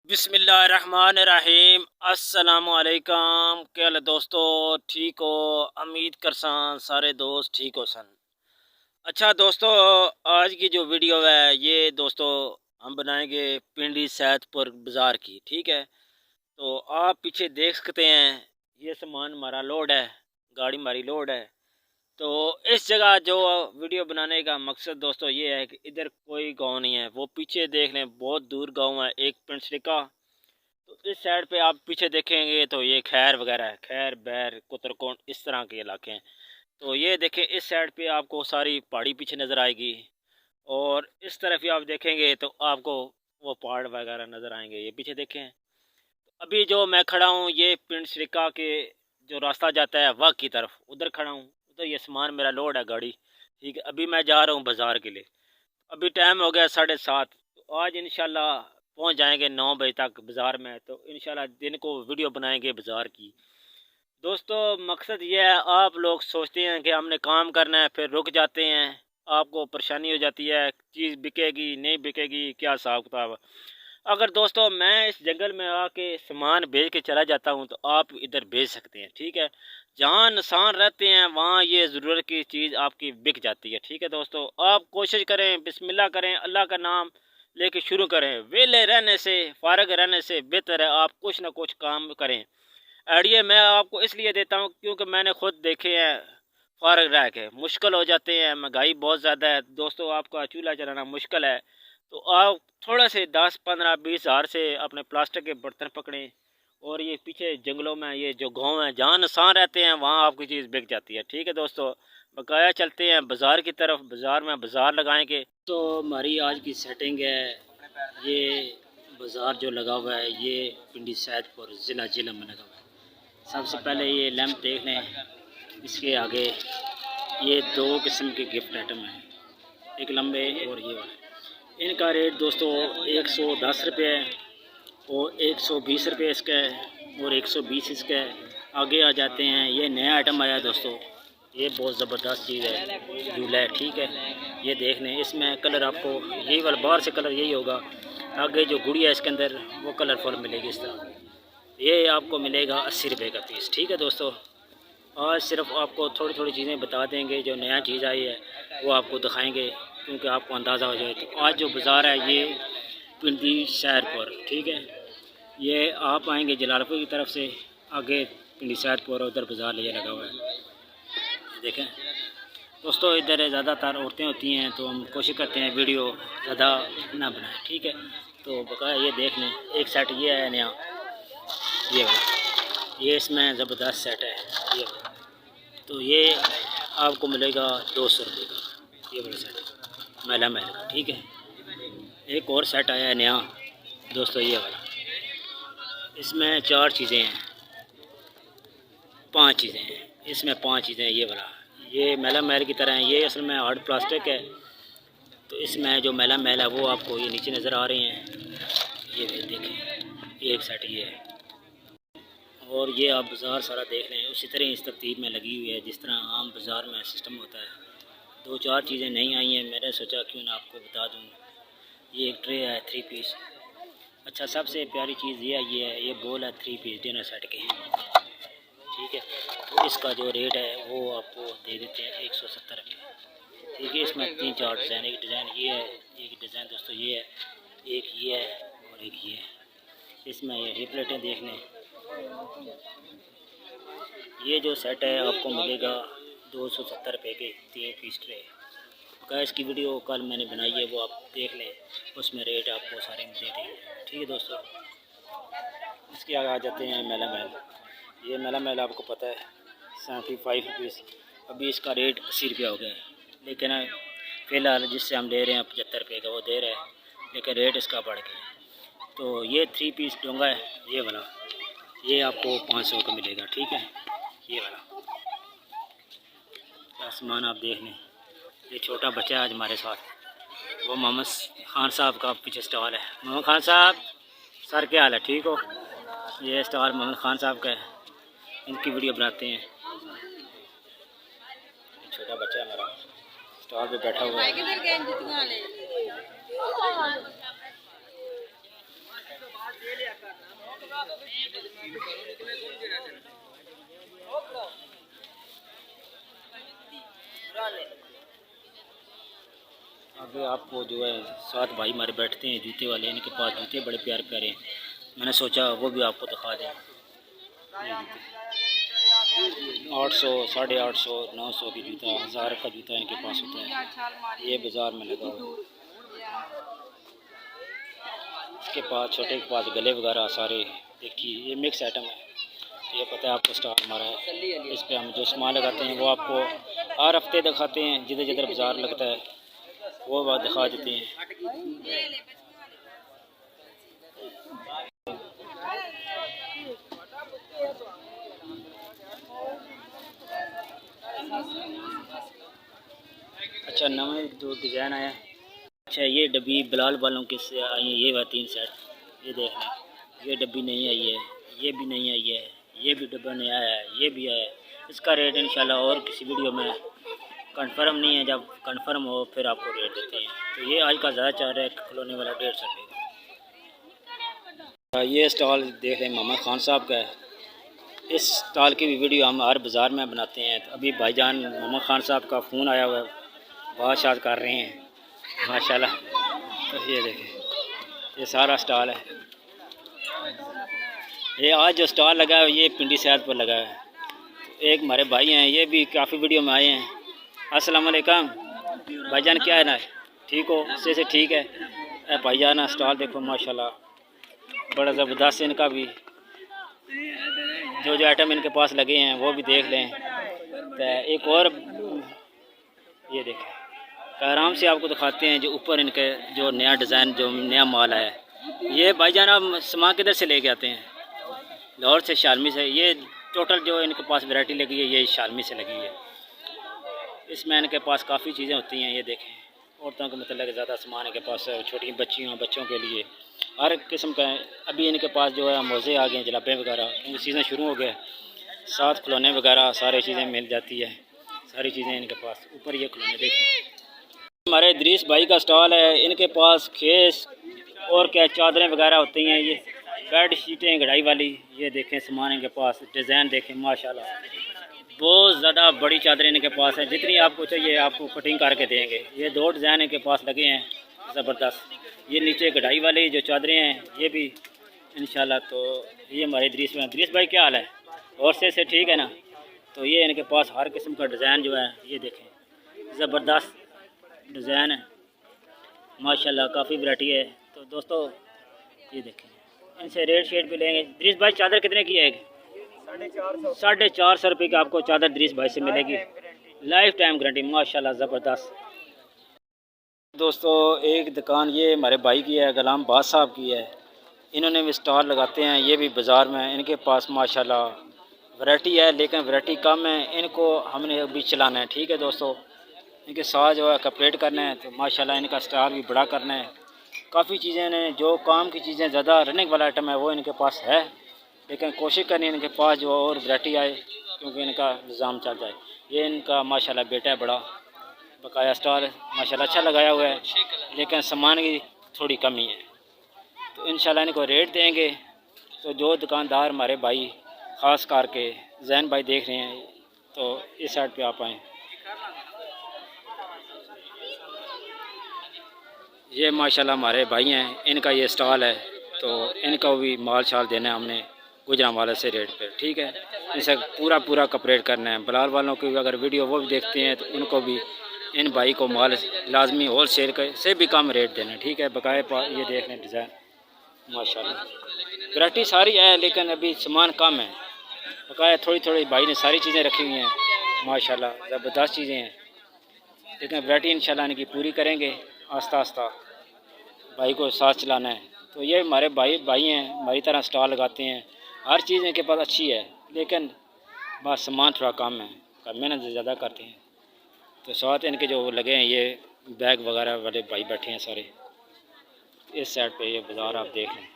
बिस्मिल्लाहिर्रहमानिर्रहीम। अस्सलामुअलैकुम। क्या हाल है दोस्तों, ठीक हो? उम्मीद करसान सारे दोस्त ठीक हो सन। अच्छा दोस्तों, आज की जो वीडियो है ये दोस्तों हम बनाएंगे पिंडी सैदपुर बाज़ार की। ठीक है, तो आप पीछे देख सकते हैं ये सामान हमारा लोड है, गाड़ी हमारी लोड है। तो इस जगह जो वीडियो बनाने का मकसद दोस्तों ये है कि इधर कोई गांव नहीं है। वो पीछे देख लें, बहुत दूर गांव है, एक पिंड श्रीका। तो इस साइड पे आप पीछे देखेंगे तो ये खैर वगैरह है, खैर बैर कुतरकोट इस तरह के इलाके हैं। तो ये देखें, इस साइड पे आपको सारी पहाड़ी पीछे नज़र आएगी, और इस तरफ ही आप देखेंगे तो आपको वो पहाड़ वगैरह नज़र आएंगे। ये पीछे देखें, अभी जो मैं खड़ा हूँ ये पिंड श्रीका के जो रास्ता जाता है वह की तरफ, उधर खड़ा हूँ। उधर ये सामान मेरा लोड है गाड़ी। ठीक है, अभी मैं जा रहा हूँ बाज़ार के लिए। अभी टाइम हो गया 7:30। तो आज इंशाल्लाह पहुंच जाएंगे 9 बजे तक बाज़ार में। तो इंशाल्लाह दिन को वीडियो बनाएंगे बाज़ार की। दोस्तों मकसद ये है, आप लोग सोचते हैं कि हमने काम करना है फिर रुक जाते हैं, आपको परेशानी हो जाती है चीज़ बिकेगी नहीं बिकेगी क्या हिसाब किताब। अगर दोस्तों मैं इस जंगल में आके सामान बेच के चला जाता हूँ तो आप इधर बेच सकते हैं। ठीक है, जहाँ इंसान रहते हैं वहाँ ये ज़रूरत की चीज़ आपकी बिक जाती है। ठीक है दोस्तों, आप कोशिश करें, बिस्मिल्लाह करें, अल्लाह का नाम लेके शुरू करें। वेले रहने से, फारग रहने से बेहतर है आप कुछ ना कुछ काम करें। आइडिया मैं आपको इसलिए देता हूँ क्योंकि मैंने खुद देखे हैं, फारग रह के मुश्किल हो जाते हैं, महंगाई बहुत ज़्यादा है दोस्तों, आपका चूल्हा चलाना मुश्किल है। तो आप थोड़ा से 10, 15, 20 हज़ार से अपने प्लास्टिक के बर्तन पकड़ें, और ये पीछे जंगलों में ये जो गांव है जहाँ इंसान रहते हैं वहाँ आपकी चीज़ बिक जाती है। ठीक है दोस्तों, बकाया चलते हैं बाज़ार की तरफ। बाज़ार में बाज़ार लगाएंगे। तो हमारी आज की सेटिंग है, ये बाज़ार जो लगा हुआ है ये पिंडी सैदपुर ज़िला जिला में लगा हुआ है। सबसे पहले ये लैंप देख लें, इसके आगे ये दो किस्म के गिफ्ट आइटम हैं, एक लंबे और ये वाले। इनका रेट दोस्तों 110 रुपये है, और 120 रुपये इसका है, और 120 इसका है। आगे आ जाते हैं, ये नया आइटम आया है दोस्तों, ये बहुत ज़बरदस्त चीज़ है, झूला है। ठीक है, ये देख लें, इसमें कलर आपको यही वाला बाहर से कलर यही होगा, आगे जो गुड़िया है इसके अंदर वो कलरफुल मिलेगी इस तरह। ये आपको मिलेगा 80 रुपये का पीस। ठीक है दोस्तों, आज सिर्फ आपको थोड़ी थोड़ी चीज़ें बता देंगे, जो नया चीज़ आई है वो आपको दिखाएंगे क्योंकि आपको अंदाज़ा हो जाए। तो आज जो बाज़ार है ये पिंडी सैदपुर। ठीक है, ये आप आएंगे जलालपुर की तरफ से, आगे पिंडी सैदपुर उधर बाज़ार ये लगा हुआ है। देखें दोस्तों, इधर ज़्यादातर औरतें होती हैं तो हम कोशिश करते हैं वीडियो ज़्यादा ना बनाएं। ठीक है, तो बकाया ये देख लें, एक सेट ये है नया, ये इसमें ज़बरदस्त सेट है ये। तो ये आपको मिलेगा 200 रुपये का, ये बड़ा सेट मैला मैला का। ठीक है, एक और सेट आया है नया दोस्तों, ये वाला, इसमें 4 चीज़ें हैं, 5 चीज़ें हैं, इसमें 5 चीज़ें हैं। ये वाला ये मैला मैल की तरह है, ये असल में हार्ड प्लास्टिक है। तो इसमें जो मैला मैल है वो आपको ये नीचे नज़र आ रहे हैं, ये देखें, ये एक सेट ये है। और ये आप बाज़ार सारा देख लें, उसी तरह इस तरतीब में लगी हुई है जिस तरह आम बाज़ार में सिस्टम होता है। 2-4 चीज़ें नहीं आई हैं, मैंने सोचा क्यों ना आपको बता दूं। ये एक ट्रे है 3 पीस। अच्छा, सबसे प्यारी चीज़ ये है, ये बोल है 3 पीस डिनर सेट के। ठीक है, तो इसका जो रेट है वो आपको दे देते हैं 170 रुपये। ठीक है, इसमें 3-4 डिज़ाइन, एक डिज़ाइन ये है, एक डिज़ाइन दोस्तों ये है, एक ये है और एक ये है। इसमें ये प्लेटें देख लें, ये जो सेट है आपको मिलेगा 270 रुपये के 3 पीस ट्रे। गैस की वीडियो कल मैंने बनाई है, वो आप देख लें, उसमें रेट आपको सारे दे देंगे। ठीक है दोस्तों, इसके आगे आ जाते हैं मैला मैल। ये मैला मैल आपको पता है 75 रुपीज़, अभी इसका रेट 80 रुपया हो गया है, लेकिन फ़िलहाल जिससे हम ले रहे हैं 75 रुपये का वो दे रहे हैं, लेकिन रेट इसका बढ़ गया। तो ये 3 पीस डोंगा है ये वाला, ये आपको 500 का मिलेगा। ठीक है, ये वाला क्या सामान आप देख लें। ये छोटा बच्चा है आज हमारे साथ, वो मोहम्मद खान साहब का पीछे स्टॉल है। मोहम्मद खान साहब सर, क्या हाल है, ठीक हो? ये स्टॉल मोहम्मद खान साहब का है, इनकी वीडियो बनाते हैं। छोटा बच्चा हमारा स्टॉल पे बैठा हुआ है। आगे आपको जो है साथ भाई हमारे बैठते हैं जूते वाले, इनके पास जूते बड़े प्यार प्यारे हैं, मैंने सोचा वो भी आपको दिखा दें। 800, 850, 900 की जूता, 1000 का जूता इनके पास होता है। ये बाज़ार में लगा हुआ है। इसके पास छोटे के पास गले वगैरह सारे देखिए, ये मिक्स आइटम है। ये पता है आपको स्टार हमारा है, इस पर हम जो सामान लगाते हैं वो आपको हर हफ्ते दिखाते हैं। जिधर जिधर बाज़ार लगता है वो बात दिखा देते हैं। अच्छा, नवा जो डिज़ाइन आया। अच्छा, ये डब्बी बिलाल वालों के से आई है, ये वह 3 सेट। ये देख लें, ये डब्बी नहीं आई है, ये भी नहीं आई है, ये भी डब्बा नहीं आया है, ये भी आया है। इसका रेट इंशाल्लाह और किसी वीडियो में कंफर्म नहीं है, जब कंफर्म हो फिर आपको रेट देते हैं। तो ये आज का ज़्यादा चाह रहा है खिलौने वाला 150 रुपये। ये स्टॉल देख रहे हैं मोहम्मद खान साहब का है। इस स्टॉल की भी वीडियो हम हर बाज़ार में बनाते हैं। तो अभी भाईजान मोहम्मद खान साहब का फ़ोन आया हुआ है, बात कर रहे हैं माशाल्लाह। तो ये देखें, ये सारा स्टॉल है। ये आज जो स्टॉल लगा है ये पिंडी सेहत पर लगा है। तो एक हमारे भाई हैं, ये भी काफ़ी वीडियो में आए हैं। अस्सलाम वालेकुम भाईजान, क्या है ना, ठीक हो? से ठीक है भाईजान। स्टॉल देखो माशाल्लाह, बड़ा ज़बरदस्त। इनका भी जो आइटम इनके पास लगे हैं वो भी देख लें। तो एक और ये देखें, आराम से आपको दिखाते हैं जो ऊपर इनके जो नया डिज़ाइन, जो नया माल है। ये भाईजान आप सामान किधर से लेके आते हैं? लाहौर से, शालमी से। ये टोटल जो इनके पास वैरायटी लगी है ये शालमी से लगी है। इसमें इनके पास काफ़ी चीज़ें होती हैं। ये देखें, औरतों के मतलब ज़्यादा सामान इनके पास है, छोटी बच्चियों बच्चों के लिए हर किस्म का है। अभी इनके पास जो है मोज़े आ गए हैं, जलाबे वगैरह, क्योंकि सीज़न शुरू हो गया। साथ खिलौने वगैरह सारी चीज़ें मिल जाती है, सारी चीज़ें इनके पास। ऊपर ये खिलौने देखें, हमारे इदरीस भाई का स्टॉल है। इनके पास खेस और क्या चादरें वगैरह होती हैं, ये बेड शीटें कढ़ाई वाली। ये देखें सामान इनके पास, डिज़ाइन देखें माशाल्लाह, बहुत ज़्यादा बड़ी चादरें इनके पास है। जितनी आपको चाहिए आपको कटिंग करके देंगे। ये 2 डिज़ाइन इनके पास लगे हैं ज़बरदस्त। ये नीचे कढ़ाई वाली जो चादरें हैं ये भी इंशाल्लाह। तो ये हमारे इदरीस भाई क्या हाल है? और से ठीक है ना? तो ये इनके पास हर किस्म का डिज़ाइन जो है ये देखें, ज़बरदस्त डिज़ाइन है माशाल्लाह, काफ़ी वैरायटी है। तो दोस्तों ये देखें, इनसे रेट शेट भी लेंगे। इदरीस भाई चादर कितने की है? 450 रुपये की आपको चादर इदरीस भाई से मिलेगी, लाइफ टाइम गारंटी माशाल्लाह, ज़बरदस्त। दोस्तों एक दुकान ये हमारे भाई की है, गुलाम बाद साहब की है। इन्होंने भी स्टॉल लगाते हैं, ये भी बाज़ार में। इनके पास माशाल्लाह वैरायटी है, लेकिन वैरायटी कम है। इनको हमने अभी चलाना है, ठीक है दोस्तों। इनके साथ जो है कपरेट करना है, तो माशाल्लाह इनका स्टॉल भी बड़ा करना है। काफ़ी चीज़ें ने जो काम की चीज़ें ज़्यादा रनिंग वाला आइटम है वो इनके पास है, लेकिन कोशिश करनी है इनके पास जो और वैरायटी आए, क्योंकि इनका निज़ाम चल जाए। ये इनका माशाल्लाह बेटा है बड़ा, बकाया स्टॉल माशाल्लाह अच्छा लगाया हुआ है, लेकिन सामान की थोड़ी कमी है। तो इंशाल्लाह इनको रेट देंगे। तो जो दुकानदार हमारे भाई ख़ास करके जैन भाई देख रहे हैं, तो इस साइड पे आप आएँ। ये माशाल्लाह हमारे भाई हैं, इनका ये स्टॉल है। तो इनको भी माल शाल देना है हमने गुजरां वाले से रेट पे, ठीक है। इनसे पूरा कपरेट करना है। बलाल वालों की अगर वीडियो वो भी देखते हैं तो उनको भी इन भाई को माल लाजमी होल सेल से भी कम रेट देना है, ठीक है। बकाए ये देख लें डिज़ाइन माशाल्लाह, वैरायटी सारी है, लेकिन अभी सामान कम है। बकाया थोड़ी भाई ने सारी चीज़ें रखी हुई हैं माशाल्लाह, ज़बरदस्त चीज़ें हैं, लेकिन वैरायटी इंशाल्लाह इनकी पूरी करेंगे। आस्ता आस्ता भाई को साथ चलाना है। तो ये हमारे भाई हैं, हमारी तरह स्टॉल लगाते हैं। हर चीज़ इनके पास अच्छी है, लेकिन बस सामान थोड़ा कम है, मेहनत ज़्यादा करते हैं। तो साथ इनके जो लगे हैं ये बैग वगैरह वाले भाई बैठे हैं सारे। इस साइड पे ये बाज़ार आप देख लें।